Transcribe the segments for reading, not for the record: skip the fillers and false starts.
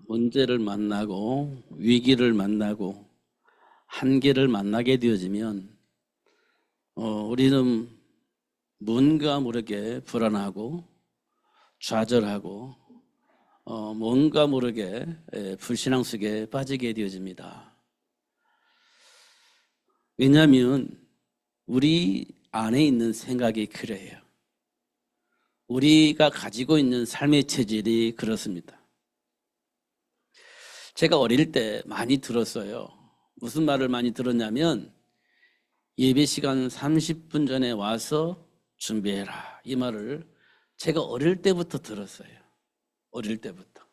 문제를 만나고 위기를 만나고 한계를 만나게 되어지면 우리는 뭔가 모르게 불안하고 좌절하고 뭔가 모르게 불신앙 속에 빠지게 되어집니다. 왜냐하면 우리 안에 있는 생각이 그래요. 우리가 가지고 있는 삶의 체질이 그렇습니다. 제가 어릴 때 많이 들었어요. 무슨 말을 많이 들었냐면 예배 시간 30분 전에 와서 준비해라. 이 말을 제가 어릴 때부터 들었어요. 어릴 때부터.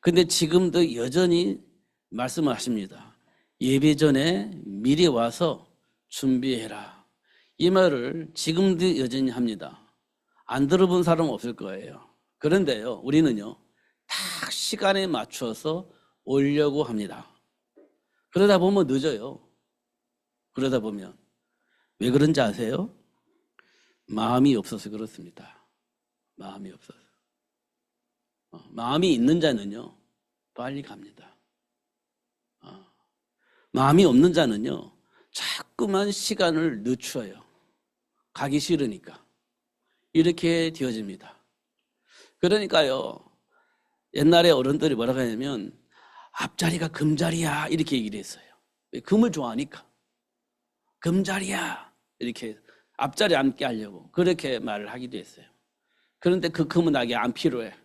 근데 지금도 여전히 말씀을 하십니다. 예배 전에 미리 와서 준비해라. 이 말을 지금도 여전히 합니다. 안 들어본 사람은 없을 거예요. 그런데요, 우리는요, 딱 시간에 맞춰서 오려고 합니다. 그러다 보면 늦어요. 그러다 보면. 왜 그런지 아세요? 마음이 없어서 그렇습니다. 마음이 없어서. 마음이 있는 자는요, 빨리 갑니다. 마음이 없는 자는요, 자꾸만 시간을 늦춰요. 가기 싫으니까. 이렇게 되어집니다. 그러니까요, 옛날에 어른들이 뭐라고 하냐면 앞자리가 금자리야 이렇게 얘기를 했어요. 왜? 금을 좋아하니까. 금자리야 이렇게 앞자리 앉게 하려고 그렇게 말을 하기도 했어요. 그런데 그 금은 나에게 안 필요해.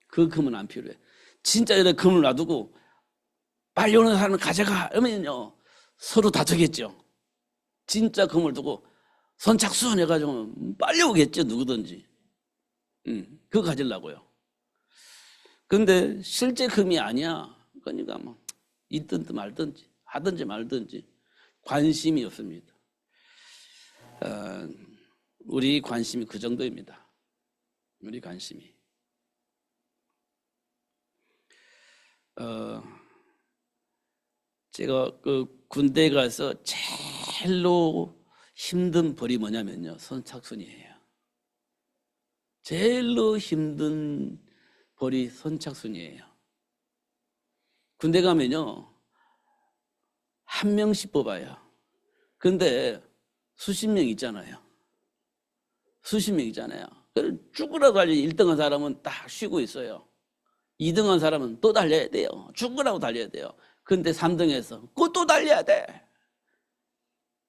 그 금은 안 필요해. 진짜 이렇게 금을 놔두고 빨리 오는 사람은 가져가 이러면요 서로 다투겠죠. 진짜 금을 두고 선착순 해가지고 빨리 오겠죠, 누구든지. 그거 가지려고요. 근데 실제 금이 아니야. 그러니까 뭐 있든 말든지 하든지 말든지 관심이 없습니다. 우리 관심이 그 정도입니다. 우리 관심이. 제가 그 군대 가서 제일로 힘든 벌이 뭐냐면요, 선착순이에요. 제일로 힘든 벌이 선착순이에요. 군대 가면요, 한 명씩 뽑아요. 근데 수십 명 있잖아요. 수십 명 있잖아요. 죽으라고 달려 1등한 사람은 딱 쉬고 있어요. 2등한 사람은 또 달려야 돼요. 죽으라고 달려야 돼요. 근데 3등에서 또 달려야 돼.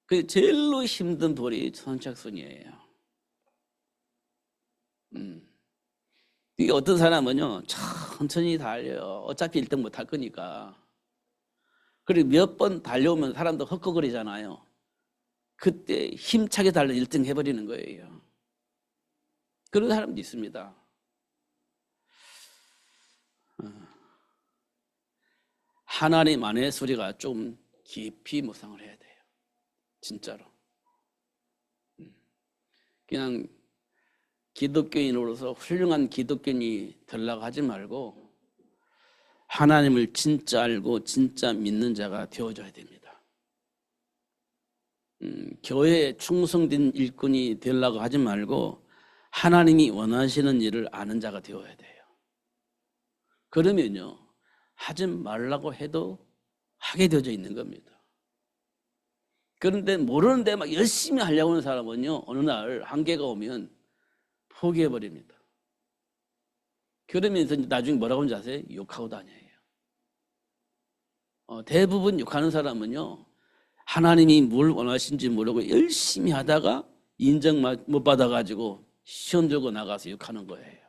그 제일로 힘든 벌이 선착순이에요. 이게 어떤 사람은요, 천천히 달려요. 어차피 1등 못 할 거니까. 그리고 몇 번 달려오면 사람도 헉헉거리잖아요. 그때 힘차게 달려 1등 해버리는 거예요. 그런 사람도 있습니다. 하나님 안의 소리가 좀 깊이 묵상을 해야 돼요. 진짜로. 그냥 기독교인으로서 훌륭한 기독교인이 되려고 하지 말고 하나님을 진짜 알고 진짜 믿는 자가 되어줘야 됩니다. 교회에 충성된 일꾼이 되려고 하지 말고 하나님이 원하시는 일을 아는 자가 되어야 돼요. 그러면요, 하지 말라고 해도 하게 되어져 있는 겁니다. 그런데 모르는데 막 열심히 하려고 하는 사람은요, 어느 날 한계가 오면 포기해버립니다. 그러면서 나중에 뭐라고 하는지 아세요? 욕하고 다녀요. 대부분 욕하는 사람은요, 하나님이 뭘 원하신지 모르고 열심히 하다가 인정 못 받아가지고 시험 들고 나가서 욕하는 거예요.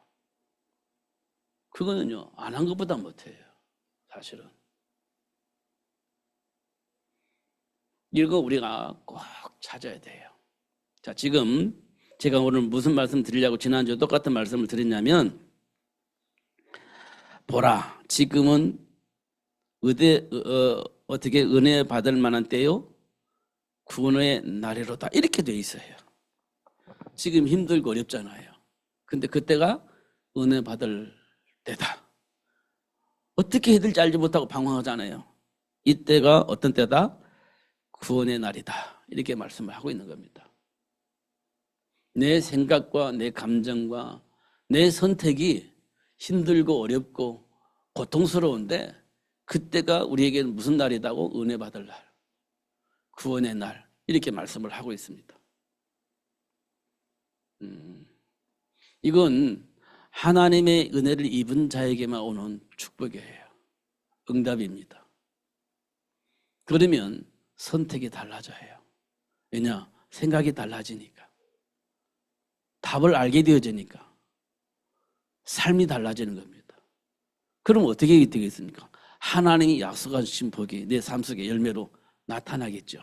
그거는요, 안 한 것보다 못해요. 사실은. 이거 우리가 꼭 찾아야 돼요. 자, 지금 제가 오늘 무슨 말씀 드리려고 지난주에 똑같은 말씀을 드렸냐면, 보라, 지금은 어떻게 은혜 받을 만한 때요? 구원의 날이로다. 이렇게 돼 있어요. 지금 힘들고 어렵잖아요. 근데 그때가 은혜 받을 때다. 어떻게 해야 될지 알지 못하고 방황하잖아요. 이때가 어떤 때다? 구원의 날이다. 이렇게 말씀을 하고 있는 겁니다. 내 생각과 내 감정과 내 선택이 힘들고 어렵고 고통스러운데 그때가 우리에게는 무슨 날이다고? 은혜 받을 날, 구원의 날, 이렇게 말씀을 하고 있습니다. 이건 하나님의 은혜를 입은 자에게만 오는 축복이에요. 응답입니다. 그러면 선택이 달라져요. 왜냐? 생각이 달라지니까. 답을 알게 되어지니까. 삶이 달라지는 겁니다. 그럼 어떻게 되겠습니까? 하나님이 약속하신 복이 내 삶 속의 열매로 나타나겠죠.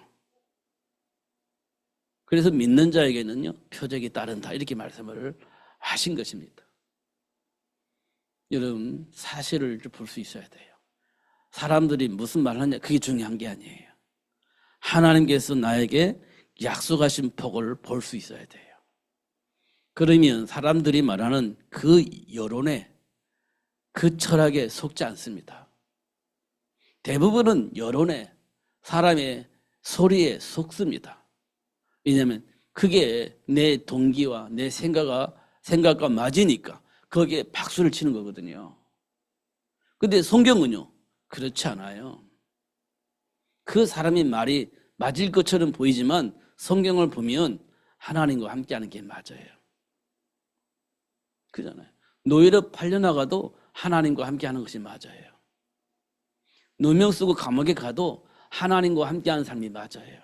그래서 믿는 자에게는요, 표적이 따른다, 이렇게 말씀을 하신 것입니다. 여러분, 사실을 볼 수 있어야 돼요. 사람들이 무슨 말을 하냐, 그게 중요한 게 아니에요. 하나님께서 나에게 약속하신 복을 볼 수 있어야 돼요. 그러면 사람들이 말하는 그 여론에, 그 철학에 속지 않습니다. 대부분은 여론에, 사람의 소리에 속습니다. 왜냐하면 그게 내 동기와 내 생각과 맞으니까 거기에 박수를 치는 거거든요. 근데 성경은요, 그렇지 않아요. 그 사람의 말이 맞을 것처럼 보이지만 성경을 보면 하나님과 함께하는 게 맞아요. 그잖아요. 노예로 팔려나가도 하나님과 함께하는 것이 맞아요. 누명 쓰고 감옥에 가도 하나님과 함께하는 삶이 맞아요.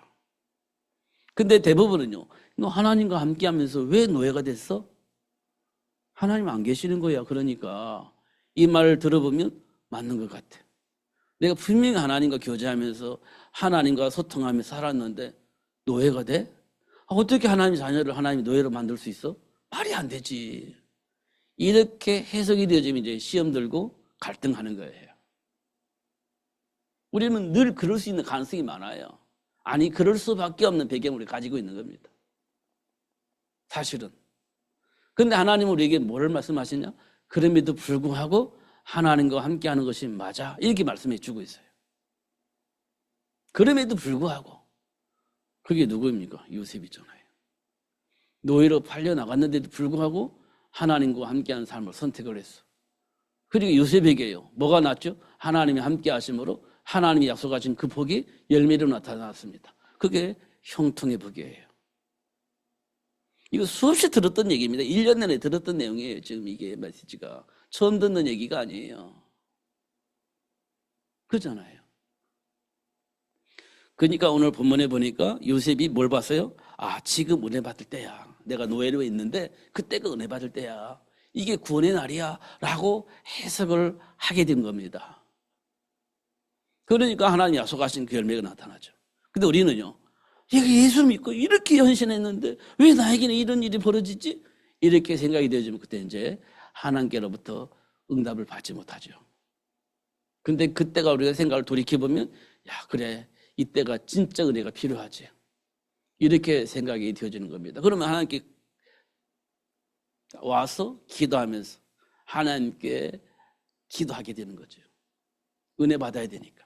근데 대부분은요, 너 하나님과 함께하면서 왜 노예가 됐어? 하나님 안 계시는 거야. 그러니까 이 말을 들어보면 맞는 것 같아. 내가 분명히 하나님과 교제하면서 하나님과 소통하면서 살았는데 노예가 돼? 어떻게 하나님 자녀를 하나님이 노예로 만들 수 있어? 말이 안 되지. 이렇게 해석이 되어지면 이제 시험 들고 갈등하는 거예요. 우리는 늘 그럴 수 있는 가능성이 많아요. 아니, 그럴 수밖에 없는 배경을 가지고 있는 겁니다. 사실은. 그런데 하나님은 우리에게 뭐를 말씀하시냐? 그럼에도 불구하고 하나님과 함께하는 것이 맞아, 이렇게 말씀해 주고 있어요. 그럼에도 불구하고. 그게 누구입니까? 요셉이잖아요. 노예로 팔려나갔는데도 불구하고 하나님과 함께하는 삶을 선택을 했어. 그리고 요셉에게요, 뭐가 났죠? 하나님이 함께하심으로 하나님이 약속하신 그 복이 열매로 나타났습니다. 그게 형통의 복이에요. 이거 수없이 들었던 얘기입니다. 1년 내내 들었던 내용이에요. 지금 이게 메시지가. 처음 듣는 얘기가 아니에요. 그렇잖아요. 그러니까 오늘 본문에 보니까 요셉이 뭘 봤어요? 아, 지금 은혜 받을 때야. 내가 노예로 있는데 그때가 은혜 받을 때야. 이게 구원의 날이야 라고 해석을 하게 된 겁니다. 그러니까 하나님 약속하신 그 열매가 나타나죠. 근데 우리는요, 예수 믿고 이렇게 헌신했는데 왜 나에게는 이런 일이 벌어지지? 이렇게 생각이 되어지면 그때 이제 하나님께로부터 응답을 받지 못하죠. 근데 그때가 우리가 생각을 돌이켜보면, 야, 그래, 이때가 진짜 은혜가 필요하지. 이렇게 생각이 되어지는 겁니다. 그러면 하나님께 와서 기도하면서 하나님께 기도하게 되는 거죠. 은혜 받아야 되니까.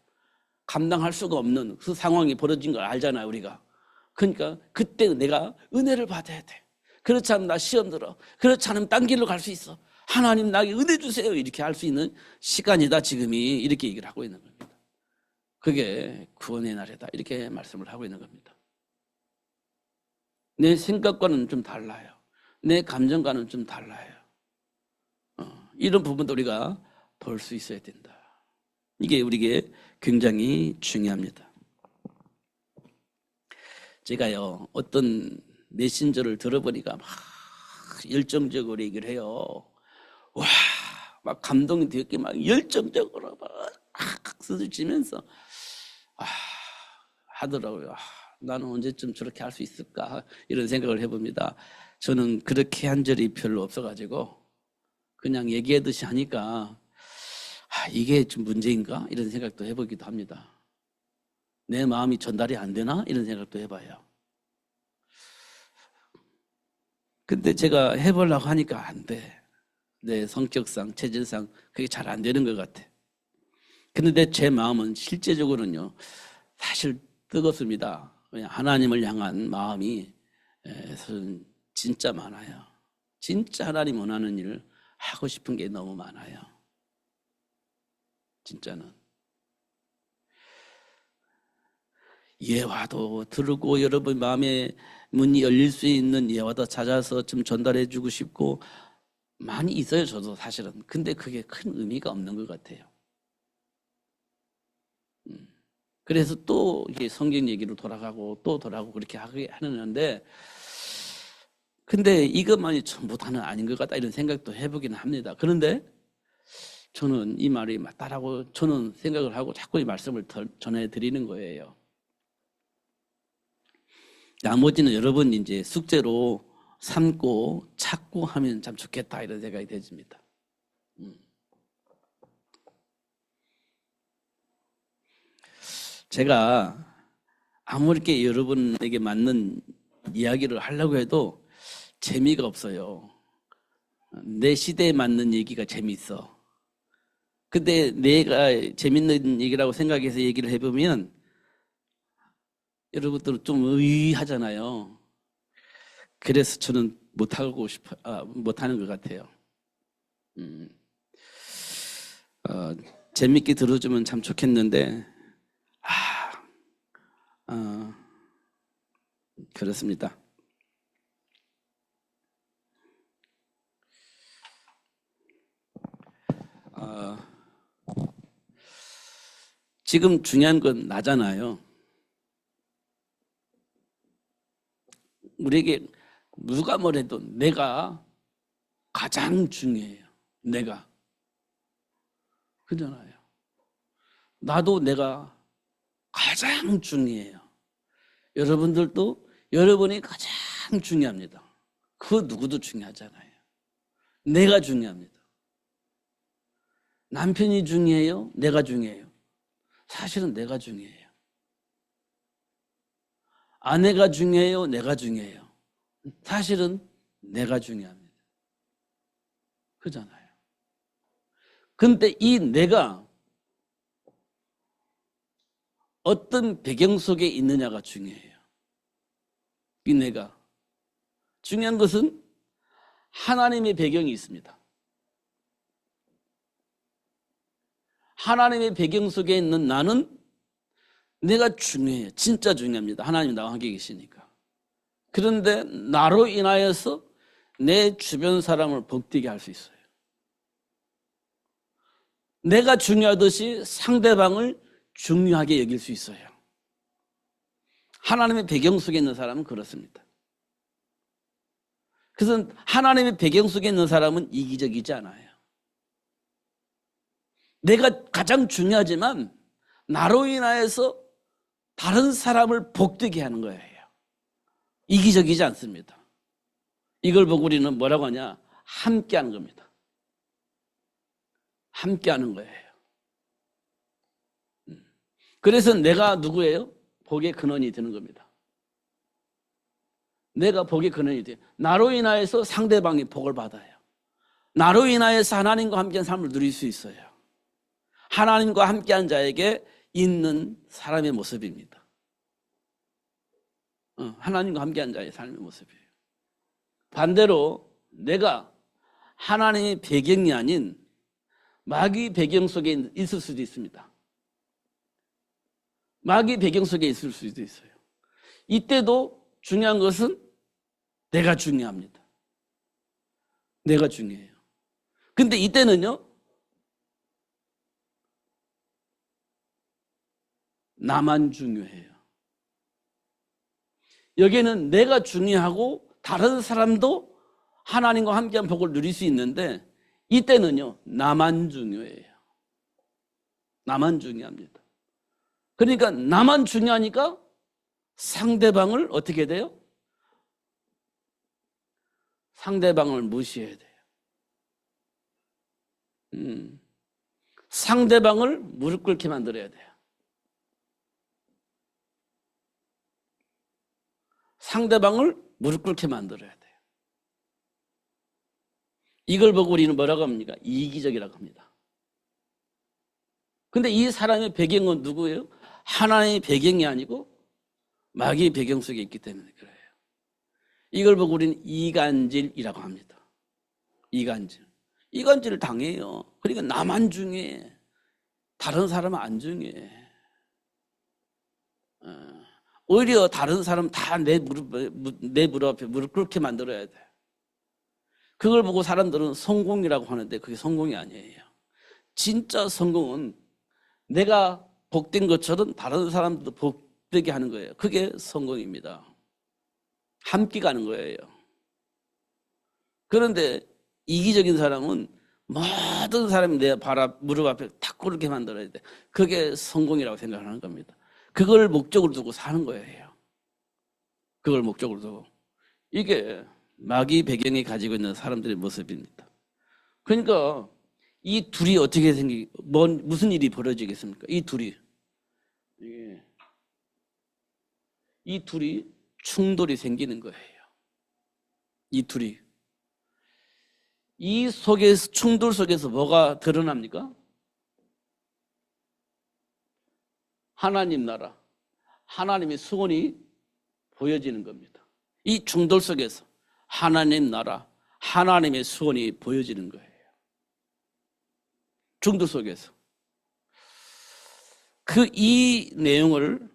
감당할 수가 없는 그 상황이 벌어진 걸 알잖아요, 우리가. 그러니까 그때 내가 은혜를 받아야 돼. 그렇지 않으면 나 시험 들어. 그렇지 않으면 딴 길로 갈 수 있어. 하나님 나에게 은혜 주세요. 이렇게 할 수 있는 시간이다, 지금이. 이렇게 얘기를 하고 있는 겁니다. 그게 구원의 날이다, 이렇게 말씀을 하고 있는 겁니다. 내 생각과는 좀 달라요. 내 감정과는 좀 달라요. 이런 부분도 우리가 볼 수 있어야 된다. 이게 우리에게 굉장히 중요합니다. 제가요, 어떤 메신저를 들어보니까 막 열정적으로 얘기를 해요. 와, 막 감동이 되었게 막 열정적으로 막 박수를 치면서 하더라고요. 나는 언제쯤 저렇게 할 수 있을까? 이런 생각을 해봅니다. 저는 그렇게 한 적이 별로 없어가지고 그냥 얘기하듯이 하니까 이게 좀 문제인가? 이런 생각도 해보기도 합니다. 내 마음이 전달이 안 되나? 이런 생각도 해봐요. 근데 제가 해보려고 하니까 안 돼. 내 성격상, 체질상 그게 잘 안 되는 것 같아. 그런데 제 마음은 실제적으로는요, 사실 뜨겁습니다. 그냥 하나님을 향한 마음이 진짜 많아요. 진짜 하나님 원하는 일을 하고 싶은 게 너무 많아요. 진짜는. 예화도 들고 여러분 마음에 문이 열릴 수 있는 예화도 찾아서 좀 전달해 주고 싶고 많이 있어요, 저도 사실은. 근데 그게 큰 의미가 없는 것 같아요. 그래서 또 이게 성경 얘기로 돌아가고 또 돌아가고 그렇게 하는데, 근데 이것만이 전부 다는 아닌 것 같다 이런 생각도 해보기는 합니다. 그런데 저는 이 말이 맞다라고 저는 생각을 하고 자꾸 이 말씀을 전해드리는 거예요. 나머지는 여러분 이제 숙제로 삼고 찾고 하면 참 좋겠다 이런 생각이 되집니다. 제가 아무렇게 여러분에게 맞는 이야기를 하려고 해도 재미가 없어요. 내 시대에 맞는 얘기가 재미있어. 근데 내가 재밌는 얘기라고 생각해서 얘기를 해보면 여러분들은 좀 의아하잖아요. 그래서 저는 못하는 것 같아요. 재밌게 들어주면 참 좋겠는데, 그렇습니다. 지금 중요한 건 나잖아요. 우리에게 누가 뭐래도 내가 가장 중요해요. 내가. 그잖아요. 나도 내가 가장 중요해요. 여러분들도 여러분이 가장 중요합니다. 그 누구도 중요하잖아요. 내가 중요합니다. 남편이 중요해요? 내가 중요해요? 사실은 내가 중요해요. 아내가 중요해요? 내가 중요해요? 사실은 내가 중요합니다. 그잖아요. 근데 이 내가 어떤 배경 속에 있느냐가 중요해요. 이 내가. 중요한 것은 하나님의 배경이 있습니다. 하나님의 배경 속에 있는 나는 내가 중요해요. 진짜 중요합니다. 하나님 나와 함께 계시니까. 그런데 나로 인하여서 내 주변 사람을 벅되게 할 수 있어요. 내가 중요하듯이 상대방을 중요하게 여길 수 있어요. 하나님의 배경 속에 있는 사람은 그렇습니다. 그래서 하나님의 배경 속에 있는 사람은 이기적이지 않아요. 내가 가장 중요하지만 나로 인하여서 다른 사람을 복되게 하는 거예요. 이기적이지 않습니다. 이걸 보고 우리는 뭐라고 하냐? 함께 하는 겁니다. 함께 하는 거예요. 그래서 내가 누구예요? 복의 근원이 되는 겁니다. 내가 복의 근원이 돼요. 나로 인하여서 상대방이 복을 받아요. 나로 인하여서 하나님과 함께한 삶을 누릴 수 있어요. 하나님과 함께한 자에게 있는 사람의 모습입니다. 하나님과 함께한 자의 삶의 모습이에요. 반대로 내가 하나님의 배경이 아닌 마귀 배경 속에 있을 수도 있습니다. 마귀 배경 속에 있을 수도 있어요. 이때도 중요한 것은 내가 중요합니다. 내가 중요해요. 근데 이때는요, 나만 중요해요. 여기에는 내가 중요하고 다른 사람도 하나님과 함께한 복을 누릴 수 있는데 이때는요, 나만 중요해요. 나만 중요합니다. 그러니까 나만 중요하니까 상대방을 어떻게 돼요? 상대방을 무시해야 돼요. 상대방을 무릎 꿇게 만들어야 돼요. 상대방을 무릎 꿇게 만들어야 돼요. 이걸 보고 우리는 뭐라고 합니까? 이기적이라고 합니다. 근데 이 사람의 배경은 누구예요? 하나님의 배경이 아니고 마귀의 배경 속에 있기 때문에 그래요. 이걸 보고 우리는 이간질이라고 합니다. 이간질. 이간질을 당해요. 그러니까 나만 중요해. 다른 사람은 안중해. 오히려 다른 사람 다 내 무릎 앞에 무릎 꿇게 만들어야 돼. 그걸 보고 사람들은 성공이라고 하는데 그게 성공이 아니에요. 진짜 성공은 내가 복된 것처럼 다른 사람도 복되게 하는 거예요. 그게 성공입니다. 함께 가는 거예요. 그런데 이기적인 사람은 모든 사람이 내 무릎 앞에 탁 꿇게 만들어야 돼. 그게 성공이라고 생각하는 겁니다. 그걸 목적으로 두고 사는 거예요. 그걸 목적으로 두고. 이게 마귀 배경에 가지고 있는 사람들의 모습입니다. 그러니까 이 둘이 어떻게 무슨 일이 벌어지겠습니까? 이 둘이 충돌이 생기는 거예요. 이 둘이. 이 속에서, 충돌 속에서 뭐가 드러납니까? 하나님 나라, 하나님의 수원이 보여지는 겁니다. 이 충돌 속에서 하나님 나라, 하나님의 수원이 보여지는 거예요. 충돌 속에서. 이 내용을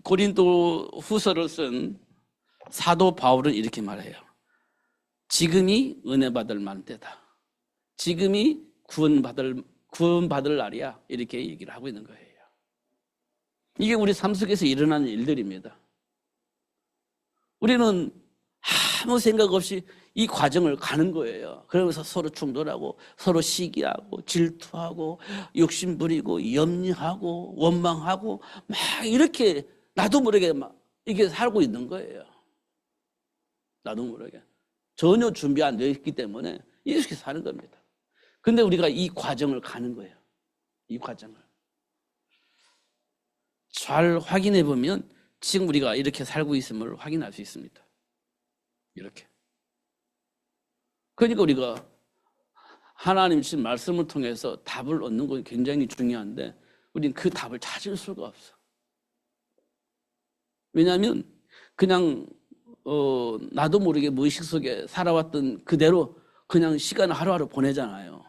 고린도 후서를 쓴 사도 바울은 이렇게 말해요. 지금이 은혜 받을 만때다. 지금이 구원받을 날이야. 이렇게 얘기를 하고 있는 거예요. 이게 우리 삶 속에서 일어나는 일들입니다. 우리는 아무 생각 없이 이 과정을 가는 거예요. 그러면서 서로 충돌하고 서로 시기하고 질투하고 욕심 부리고 염려하고 원망하고 막 이렇게 나도 모르게 막 이게 살고 있는 거예요. 나도 모르게. 전혀 준비 안 되어 있기 때문에 이렇게 사는 겁니다. 근데 우리가 이 과정을 가는 거예요. 이 과정을. 잘 확인해 보면 지금 우리가 이렇게 살고 있음을 확인할 수 있습니다. 이렇게. 그러니까 우리가 하나님 주신 말씀을 통해서 답을 얻는 건 굉장히 중요한데 우리는 그 답을 찾을 수가 없어. 왜냐하면 그냥 나도 모르게 무의식 속에 살아왔던 그대로 그냥 시간을 하루하루 보내잖아요.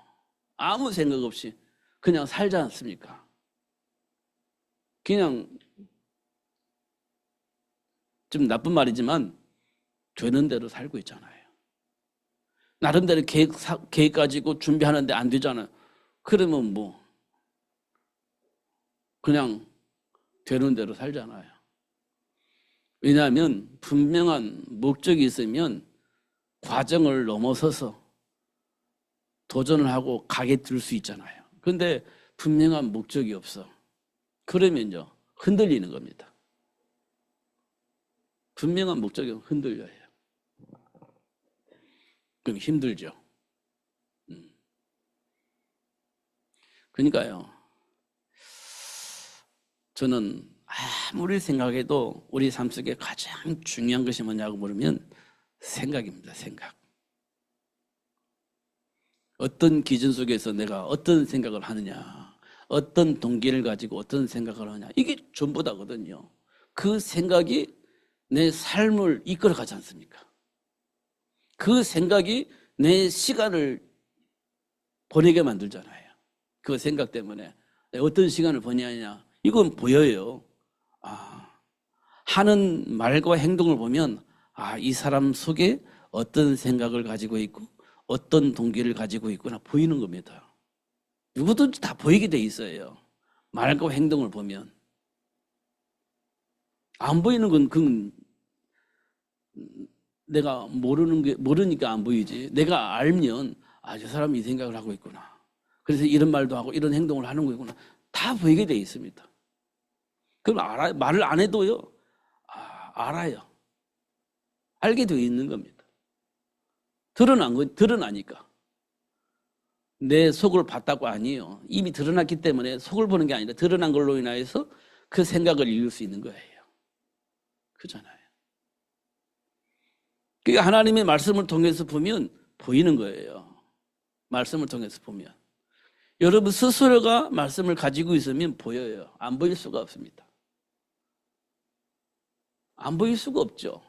아무 생각 없이 그냥 살지 않습니까? 그냥 좀 나쁜 말이지만 되는 대로 살고 있잖아요. 나름대로 계획 가지고 준비하는데 안 되잖아요. 그러면 뭐 그냥 되는 대로 살잖아요. 왜냐하면 분명한 목적이 있으면 과정을 넘어서서 도전을 하고 가게 될 수 있잖아요. 그런데 분명한 목적이 없어. 그러면요 흔들리는 겁니다. 분명한 목적이 흔들려요. 그럼 힘들죠. 그러니까요. 저는 아무리 생각해도 우리 삶 속에 가장 중요한 것이 뭐냐고 물으면 생각입니다. 생각. 어떤 기준 속에서 내가 어떤 생각을 하느냐, 어떤 동기를 가지고 어떤 생각을 하느냐, 이게 전부 다거든요. 그 생각이 내 삶을 이끌어가지 않습니까? 그 생각이 내 시간을 보내게 만들잖아요. 그 생각 때문에 어떤 시간을 보내냐, 이건 보여요. 하는 말과 행동을 보면 이 사람 속에 어떤 생각을 가지고 있고 어떤 동기를 가지고 있구나 보이는 겁니다. 누구든지 다 보이게 돼 있어요. 말과 행동을 보면. 안 보이는 건 그건 내가 모르니까 안 보이지. 내가 알면 저 사람이 이 생각을 하고 있구나. 그래서 이런 말도 하고 이런 행동을 하는 거구나. 다 보이게 돼 있습니다. 그럼 알아요. 말을 안 해도요. 알아요. 알게 되어 있는 겁니다. 드러나니까. 내 속을 봤다고 아니에요. 이미 드러났기 때문에 속을 보는 게 아니라 드러난 걸로 인하여서 그 생각을 이룰 수 있는 거예요. 그렇잖아요. 그러니까 하나님의 말씀을 통해서 보면 보이는 거예요. 말씀을 통해서 보면. 여러분 스스로가 말씀을 가지고 있으면 보여요. 안 보일 수가 없습니다. 안 보일 수가 없죠.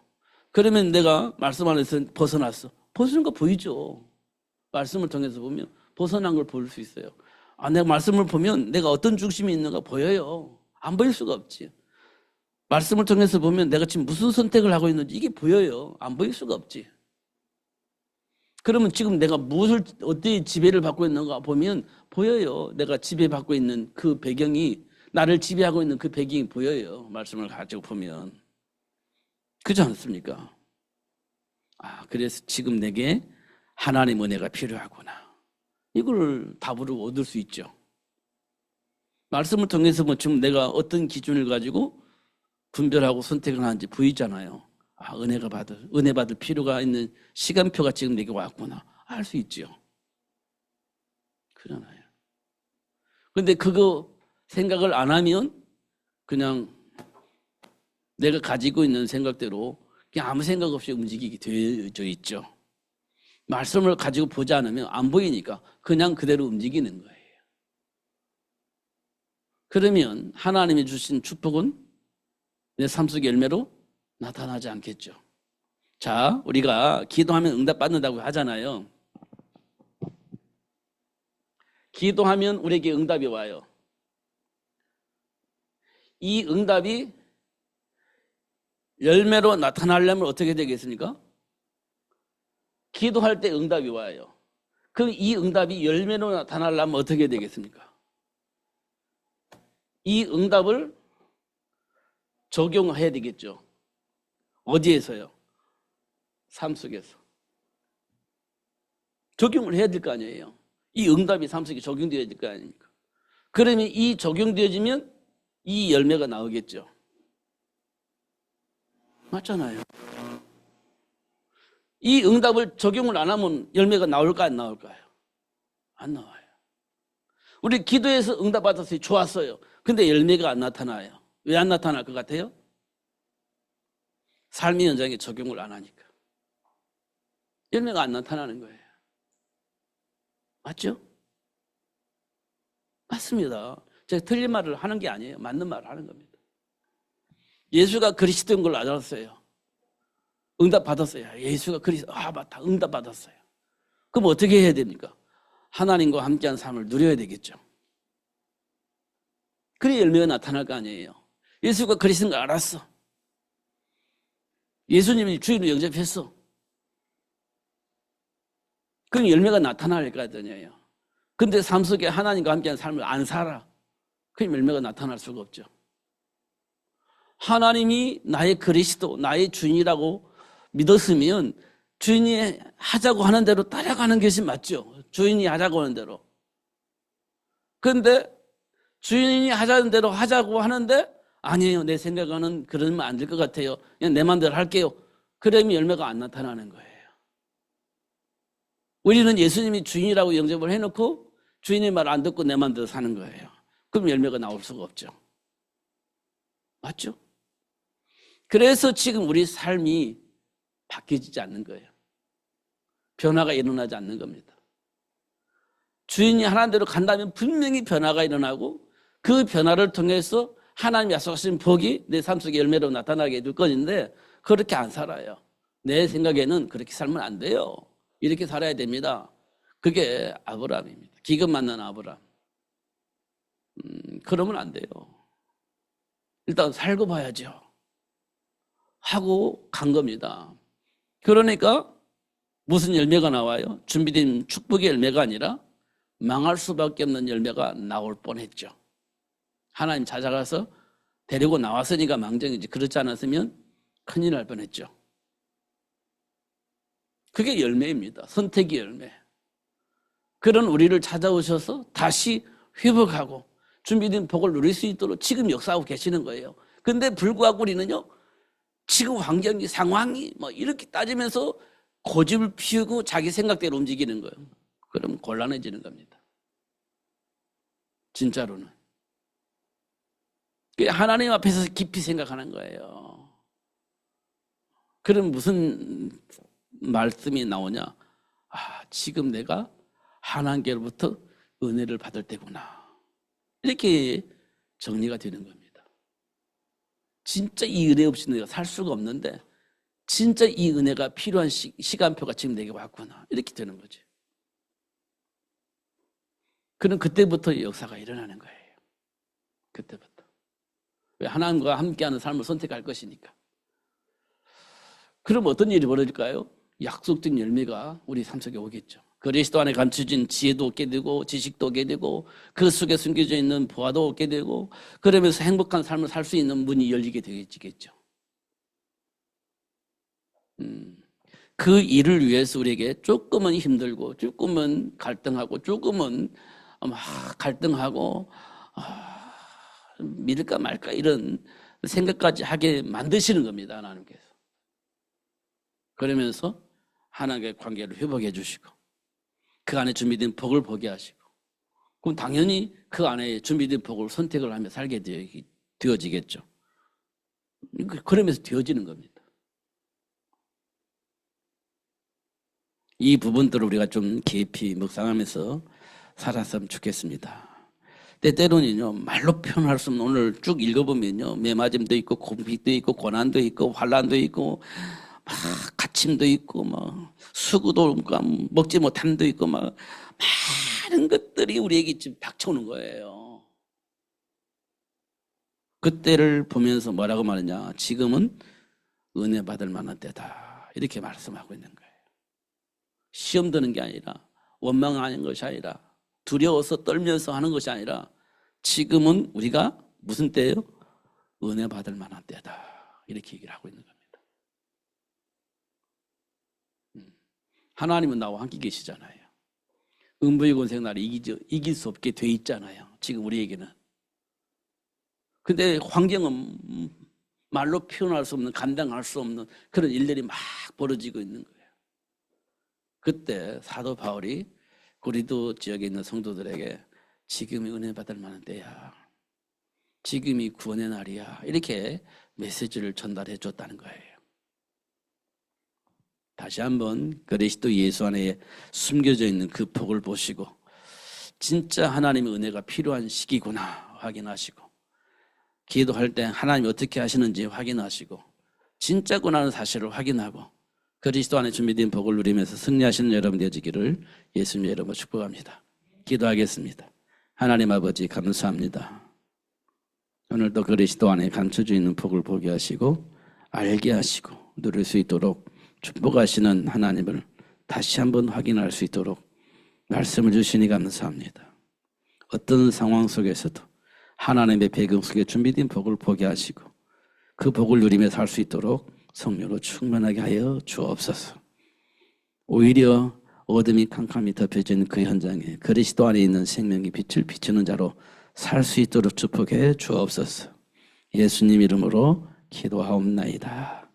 그러면 내가 말씀 안에서 벗어났어. 벗어난 거 보이죠. 말씀을 통해서 보면 벗어난 걸 볼 수 있어요. 내가 말씀을 보면 내가 어떤 중심이 있는가 보여요. 안 보일 수가 없지. 말씀을 통해서 보면 내가 지금 무슨 선택을 하고 있는지 이게 보여요. 안 보일 수가 없지. 그러면 지금 내가 무엇을 어떻게 지배를 받고 있는가 보면 보여요. 내가 지배받고 있는 그 배경이, 나를 지배하고 있는 그 배경이 보여요. 말씀을 가지고 보면. 그렇지 않습니까? 그래서 지금 내게 하나님 은혜가 필요하구나. 이걸 답으로 얻을 수 있죠. 말씀을 통해서 지금 내가 어떤 기준을 가지고 분별하고 선택을 하는지 보이잖아요. 은혜 받을 필요가 있는 시간표가 지금 내게 왔구나. 알 수 있죠. 그러잖아요. 근데 그거 생각을 안 하면 그냥 내가 가지고 있는 생각대로 그냥 아무 생각 없이 움직이게 되어져 있죠. 말씀을 가지고 보지 않으면 안 보이니까 그냥 그대로 움직이는 거예요. 그러면 하나님이 주신 축복은 내 삶 속 열매로 나타나지 않겠죠. 자, 우리가 기도하면 응답받는다고 하잖아요. 기도하면 우리에게 응답이 와요. 이 응답이 열매로 나타나려면 어떻게 되겠습니까? 기도할 때 응답이 와요. 그럼 이 응답이 열매로 나타나려면 어떻게 되겠습니까? 이 응답을 적용해야 되겠죠. 어디에서요? 삶 속에서. 적용을 해야 될 거 아니에요. 이 응답이 삶 속에 적용되어야 될 거 아닙니까? 그러면 이 적용되어지면 이 열매가 나오겠죠. 맞잖아요. 이 응답을 적용을 안 하면 열매가 나올까 안 나올까요? 안 나와요. 우리 기도해서 응답 받았어요. 좋았어요. 근데 열매가 안 나타나요. 왜 안 나타날 것 같아요? 삶의 현장에 적용을 안 하니까. 열매가 안 나타나는 거예요. 맞죠? 맞습니다. 제가 틀린 말을 하는 게 아니에요. 맞는 말을 하는 겁니다. 예수가 그리스도인 걸 알았어요. 응답 받았어요. 예수가 그리스도, 맞다. 응답 받았어요. 그럼 어떻게 해야 됩니까? 하나님과 함께한 삶을 누려야 되겠죠. 그래 열매가 나타날 거 아니에요. 예수가 그리스도인 걸 알았어. 예수님이 주인으로 영접했어. 그럼 열매가 나타날 거 아니에요. 근데 삶 속에 하나님과 함께한 삶을 안 살아. 그럼 열매가 나타날 수가 없죠. 하나님이 나의 그리스도, 나의 주인이라고 믿었으면 주인이 하자고 하는 대로 따라가는 것이 맞죠. 주인이 하자고 하는 대로. 그런데 주인이 하자는 대로 하자고 하는데 아니에요. 내 생각은 그러면 안 될 것 같아요. 그냥 내 마음대로 할게요. 그러면 열매가 안 나타나는 거예요. 우리는 예수님이 주인이라고 영접을 해놓고 주인의 말 안 듣고 내 마음대로 사는 거예요. 그럼 열매가 나올 수가 없죠. 맞죠? 그래서 지금 우리 삶이 바뀌지 않는 거예요. 변화가 일어나지 않는 겁니다. 주인이 하나님 대로 간다면 분명히 변화가 일어나고 그 변화를 통해서 하나님이 약속하신 복이 내 삶 속에 열매로 나타나게 될 것인데 그렇게 안 살아요. 내 생각에는 그렇게 살면 안 돼요. 이렇게 살아야 됩니다. 그게 아브라함입니다. 기근 만난 아브라함. 그러면 안 돼요. 일단 살고 봐야죠. 하고 간 겁니다. 그러니까 무슨 열매가 나와요? 준비된 축복의 열매가 아니라 망할 수밖에 없는 열매가 나올 뻔했죠. 하나님 찾아가서 데리고 나왔으니까 망정이지. 그렇지 않았으면 큰일 날 뻔했죠. 그게 열매입니다. 선택의 열매. 그런 우리를 찾아오셔서 다시 회복하고 준비된 복을 누릴 수 있도록 지금 역사하고 계시는 거예요. 근데 불구하고 우리는요, 지금 환경이, 상황이 이렇게 따지면서 고집을 피우고 자기 생각대로 움직이는 거예요. 그럼 곤란해지는 겁니다. 진짜로는. 하나님 앞에서 깊이 생각하는 거예요. 그럼 무슨 말씀이 나오냐? 지금 내가 하나님께로부터 은혜를 받을 때구나. 이렇게 정리가 되는 겁니다. 진짜 이 은혜 없이 내가 살 수가 없는데 진짜 이 은혜가 필요한 시간표가 지금 내게 왔구나. 이렇게 되는 거지. 그럼 그때부터 역사가 일어나는 거예요. 그때부터. 왜? 하나님과 함께하는 삶을 선택할 것이니까. 그럼 어떤 일이 벌어질까요? 약속된 열매가 우리 삶 속에 오겠죠. 그리스도 안에 감춰진 지혜도 얻게 되고 지식도 얻게 되고 그 속에 숨겨져 있는 보화도 얻게 되고 그러면서 행복한 삶을 살 수 있는 문이 열리게 되겠죠. 그 일을 위해서 우리에게 조금은 힘들고 조금은 갈등하고 조금은 갈등하고 믿을까 말까 이런 생각까지 하게 만드시는 겁니다. 하나님께서. 그러면서 하나님과의 관계를 회복해 주시고 그 안에 준비된 복을 보게 하시고 그럼 당연히 그 안에 준비된 복을 선택을 하며 살게 되어지겠죠. 그러면서 되어지는 겁니다. 이 부분들을 우리가 좀 깊이 묵상하면서 살았으면 좋겠습니다. 때때로는요, 말로 표현할 수 없는, 오늘 쭉 읽어보면요, 매맞음도 있고 공핍도 있고 고난도 있고 환난도 있고 막 갇힘도 있고 막 수고도 먹지 못함도 있고 막 많은 것들이 우리에게 지금 닥쳐오는 거예요. 그때를 보면서 뭐라고 말하냐? 지금은 은혜 받을 만한 때다. 이렇게 말씀하고 있는 거예요. 시험 드는 게 아니라 원망하는 것이 아니라 두려워서 떨면서 하는 것이 아니라 지금은 우리가 무슨 때예요? 은혜 받을 만한 때다. 이렇게 얘기를 하고 있는 겁니다. 하나님은 나와 함께 계시잖아요. 음부의곤생 날에 이길 수 없게 돼 있잖아요. 지금 우리에게는. 근데 환경은 말로 표현할 수 없는, 감당할 수 없는 그런 일들이 막 벌어지고 있는 거예요. 그때 사도 바울이 고린도 지역에 있는 성도들에게 지금이 은혜 받을 만한 때야. 지금이 구원의 날이야. 이렇게 메시지를 전달해 줬다는 거예요. 다시 한번 그리스도 예수 안에 숨겨져 있는 그 복을 보시고 진짜 하나님의 은혜가 필요한 시기구나 확인하시고 기도할 때 하나님이 어떻게 하시는지 확인하시고 진짜구나 하는 사실을 확인하고 그리스도 안에 준비된 복을 누리면서 승리하시는 여러분 되어지기를 예수님의 이름으로 축복합니다. 기도하겠습니다. 하나님 아버지 감사합니다. 오늘도 그리스도 안에 감춰져 있는 복을 보게 하시고 알게 하시고 누릴 수 있도록 축복하시는 하나님을 다시 한번 확인할 수 있도록 말씀을 주시니 감사합니다. 어떤 상황 속에서도 하나님의 배경 속에 준비된 복을 보게 하시고 그 복을 누리며 살 수 있도록 성령으로 충만하게 하여 주옵소서. 오히려 어둠이 캄캄히 덮여진 그 현장에 그리스도 안에 있는 생명의 빛을 비추는 자로 살 수 있도록 축복해 주옵소서. 예수님 이름으로 기도하옵나이다.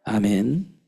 아멘.